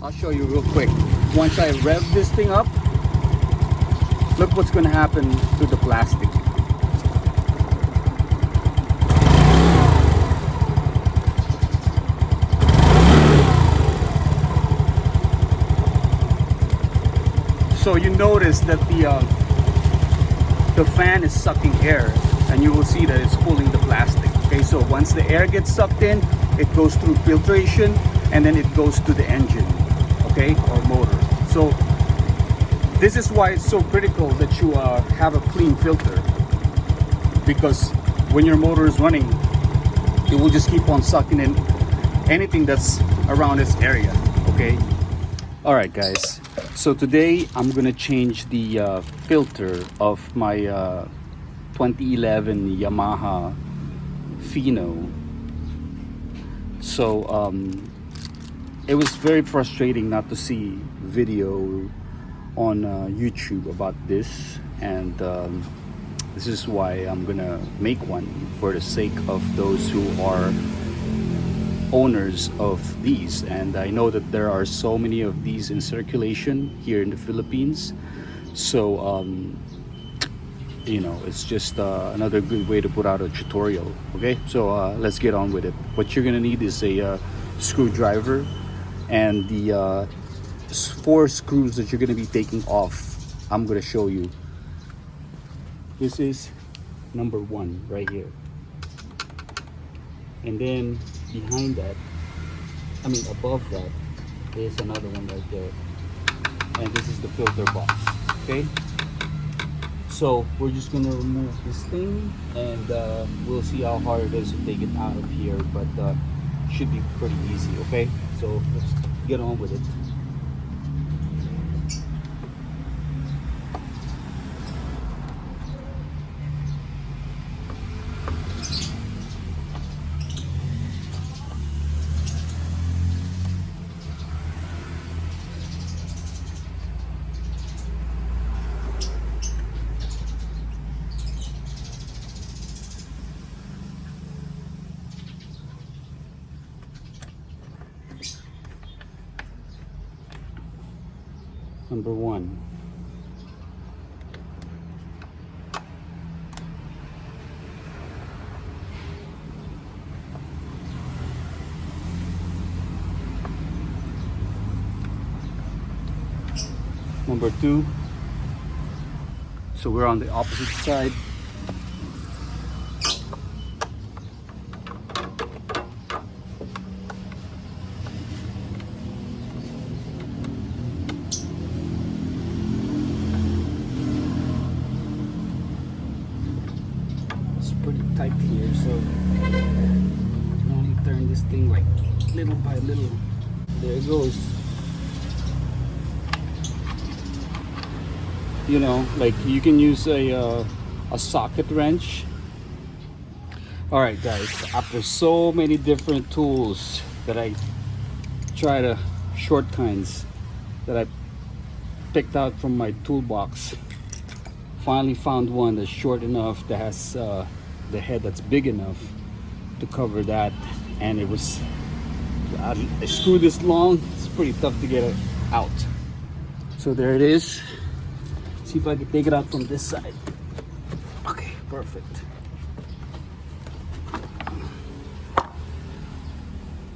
I'll show you real quick. Once I rev this thing up, look what's gonna happen to the plastic. So you notice that the fan is sucking air, and you will see that it's pulling the plastic. Okay, so once the air gets sucked in, it goes through filtration, and then it goes to the engine, okay, or motor. So this is why it's so critical that you have a clean filter, because when your motor is running, it will just keep on sucking in anything that's around this area. Okay. All right, guys. So today I'm gonna change the filter of my 2011 Yamaha Fino. So it was very frustrating not to see video on YouTube about this, and this is why I'm gonna make one for the sake of those who are owners of these. And I know that there are so many of these in circulation here in the Philippines, so you know, it's just another good way to put out a tutorial. Okay, so let's get on with it. What you're gonna need is a screwdriver and the 4 screws that you're gonna be taking off. I'm gonna show you. This is number 1 right here, and then behind that, I mean above that, there's another one right there, and this is the filter box. Okay, so we're just gonna remove this thing, and we'll see how hard it is to take it out of here, but should be pretty easy. Okay, so let's get on with it. Number 1. Number 2. So we're on the opposite side. Pretty tight here, so you can only turn this thing like little by little. There it goes. You know, like you can use a socket wrench. All right, guys, after so many different tools that I try to short kinds that I picked out from my toolbox, finally found one that's short enough, that has the head that's big enough to cover that, and it was a screw this long. It's pretty tough to get it out. So there it is. See if I can take it out from this side. Okay, perfect.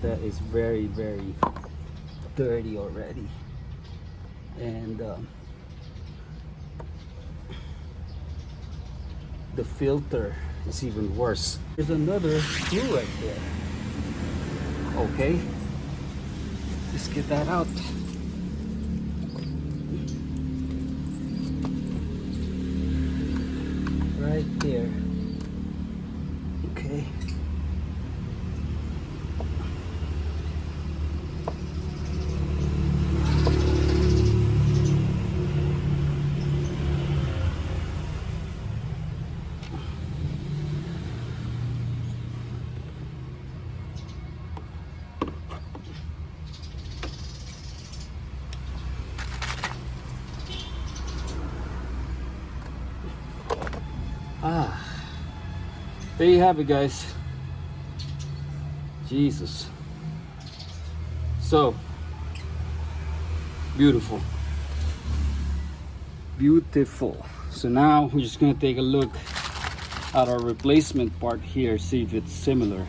That is very, very dirty already, and the filter is even worse. There's another screw right there. Okay, just get that out. Right there. Okay. There you have it, guys. Jesus. So Beautiful. Beautiful. So now we're just gonna take a look at our replacement part here, see if it's similar.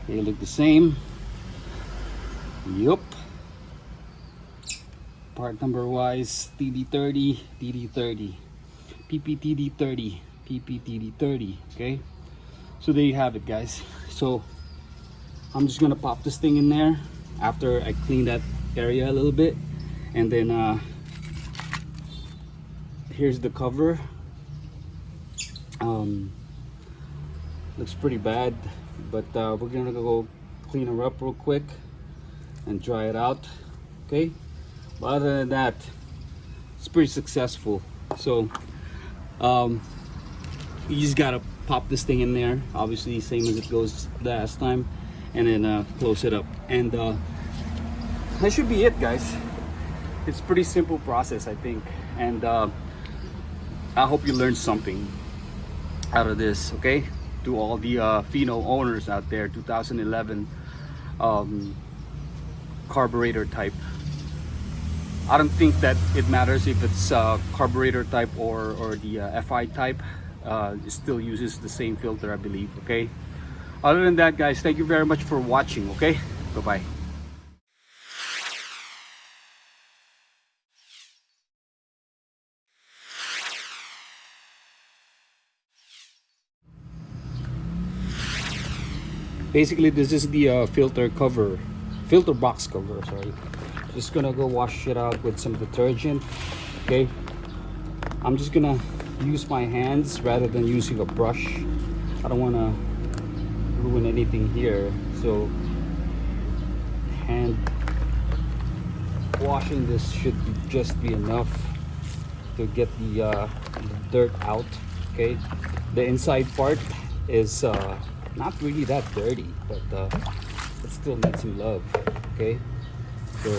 They look the same. Yup. Part number wise, TD30, TD30, PPTD30, PPTD30. Okay, so there you have it, guys. So I'm just gonna pop this thing in there after I clean that area a little bit, and then here's the cover. Looks pretty bad, but we're gonna go clean her up real quick and dry it out. Okay, but other than that, it's pretty successful. So you just gotta pop this thing in there, obviously same as it goes last time, and then close it up, and that should be it, guys. It's a pretty simple process, I think, and I hope you learned something out of this. Okay, to all the Fino owners out there, 2011 carburetor type. I don't think that it matters if it's carburetor type or the FI type. It still uses the same filter, I believe. Okay, other than that, guys, thank you very much for watching. Okay, bye bye. Basically, this is the filter box cover, sorry. Just gonna go wash it out with some detergent. Okay, I'm just gonna use my hands rather than using a brush. I don't want to ruin anything here, so hand washing this should just be enough to get the dirt out. Okay, the inside part is not really that dirty, but it still needs some love. Okay, so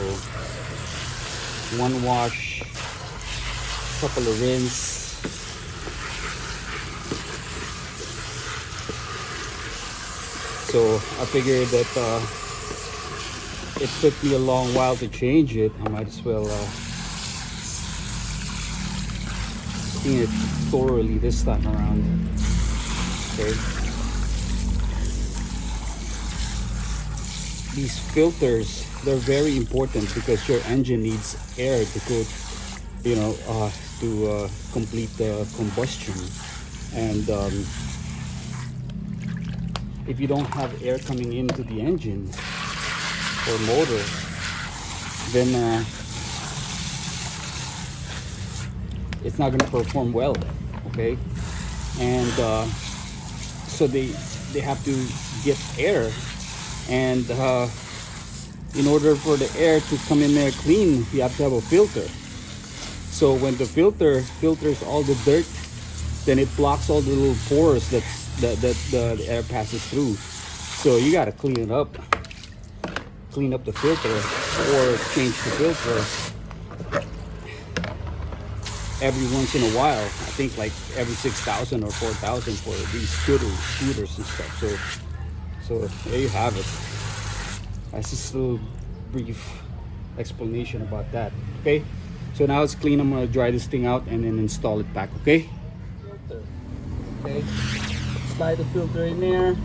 one wash, couple of rinse. So I figured that it took me a long while to change it. I might as well clean it thoroughly this time around. Okay. These filters, they're very important because your engine needs air to go, you know, to complete the combustion. And if you don't have air coming into the engine or motor, then it's not going to perform well. Okay, and so they have to get air, and in order for the air to come in there clean, you have to have a filter. So when the filter filters all the dirt, then it blocks all the little pores that the air passes through. So you got to clean it up, clean up the filter, or change the filter every once in a while. I think like every 6,000 or 4,000 for these scooters and stuff. So there you have it. That's just a little brief explanation about that. Okay, so now it's clean. I'm gonna dry this thing out and then install it back. Okay, filter. Okay, slide the filter in there.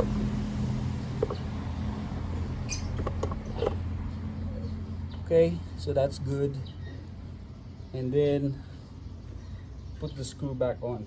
Okay, so that's good, and then put the screw back on.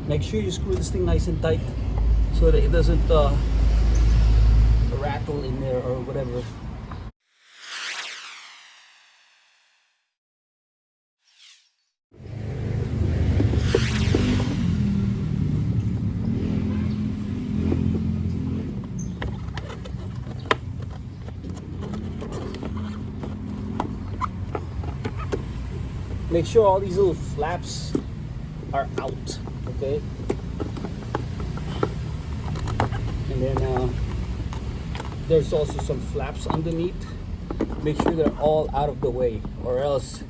Make sure you screw this thing nice and tight so that it doesn't rattle in there or whatever. make sure all these little flaps are out, okay? And then there's also some flaps underneath. Make sure they're all out of the way, or else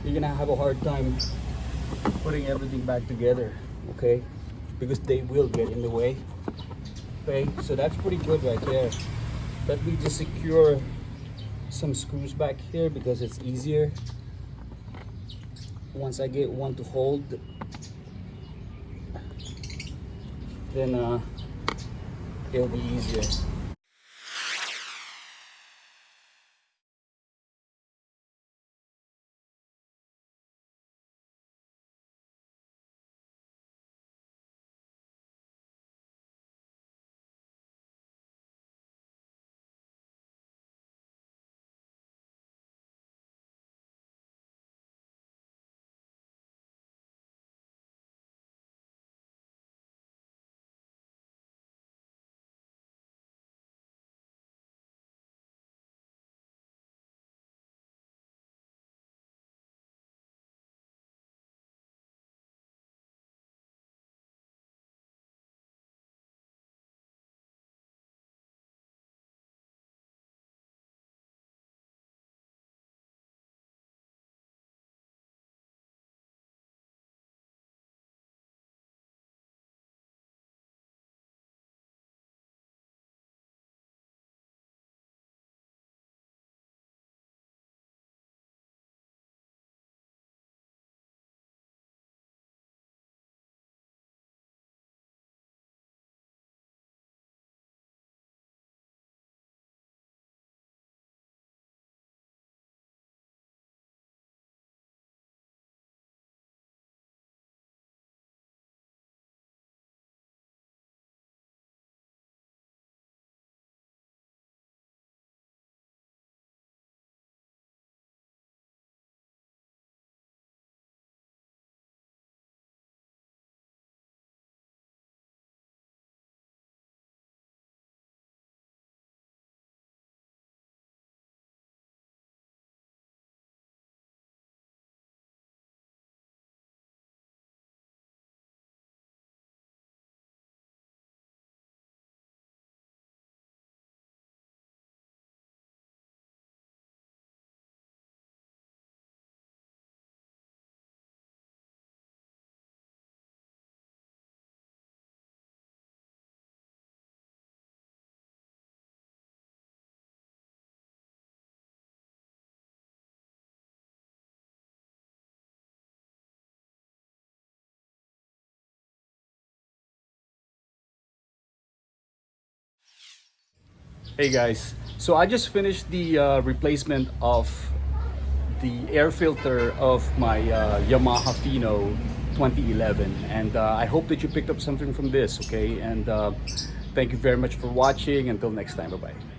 you're gonna have a hard time putting everything back together, okay? Because they will get in the way. Okay, so that's pretty good right there. Let me just secure some screws back here because it's easier once I get one to hold. Then it'll be easier. Hey guys, so I just finished the replacement of the air filter of my Yamaha Fino 2011, and I hope that you picked up something from this, okay? And thank you very much for watching. Until next time, bye bye.